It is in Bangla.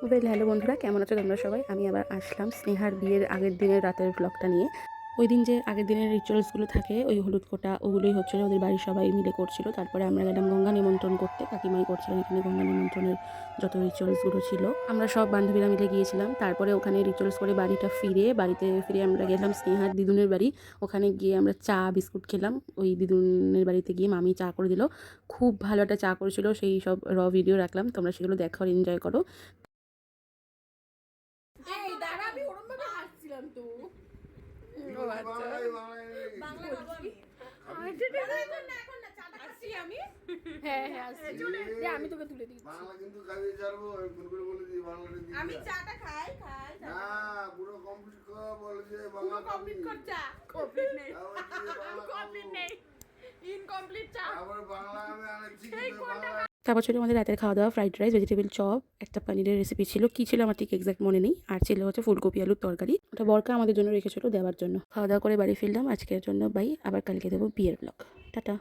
হ্যালো বন্ধুরা, কেমন আছো তোমরা সবাই? আমি আবার আসলাম স্নেহার বিয়ের আগের দিনের রাতের ব্লগটা নিয়ে। ওই দিন যে আগের দিনের রিচুয়ালসগুলো থাকে, ওই হলুদ ফোঁটা ওগুলোই হচ্ছিলো, ওদের বাড়ির সবাই মিলে করছিল। তারপরে আমরা গেলাম গঙ্গা নিমন্ত্রণ করতে, কাকিমাই করছিলেন এখানে গঙ্গা নিমন্ত্রণের যত রিচুয়ালসগুলো ছিল। আমরা সব বান্ধবীরা মিলে গিয়েছিলাম। তারপরে ওখানে রিচুয়ালস করে বাড়িতে ফিরে আমরা গেলাম স্নেহার দিদুনের বাড়ি। ওখানে গিয়ে আমরা চা বিস্কুট খেলাম। ওই দিদুনের বাড়িতে গিয়ে মামি চা করে দিল, খুব ভালো একটা চা করেছিল। সেই সব ভিডিও রাখলাম, তোমরা সেগুলো দেখো আর এনজয় করো। আমি তোকে তুলে দিচ্ছি। বাংলা কিন্তু খাইয়ে ছাড়বো, ফোন করে বলে দিই বাংলাটা দিই। আমি চাটা খাই না, পুরো কমপ্লিট কর বলে যে বাংলা কমপ্লিট কর। চা কমপ্লিট নেই, কমপ্লিট নেই, ইনকমপ্লিট চা। আবার বাংলা আমি আনছি বাংলা। তারপর ছিল আমাদের রাতের খাওয়া দাওয়া, ফ্রাইড রাইস, ভেজিটেবল চপ, একটা পনিরের রেসিপি ছিল, কী ছিল আমার ঠিক এক্সাক্ট মনে নেই। আর ছিল হচ্ছে ফুলকপি আলুর তরকারি, ওটা বরকা আমাদের জন্য রেখেছিল দেওয়ার জন্য। খাওয়া দাওয়া করে বাড়ি ফিরলাম আজকের জন্য, বাই। আবার কালকে দেবো বিয়ের ব্লগ। টাটা।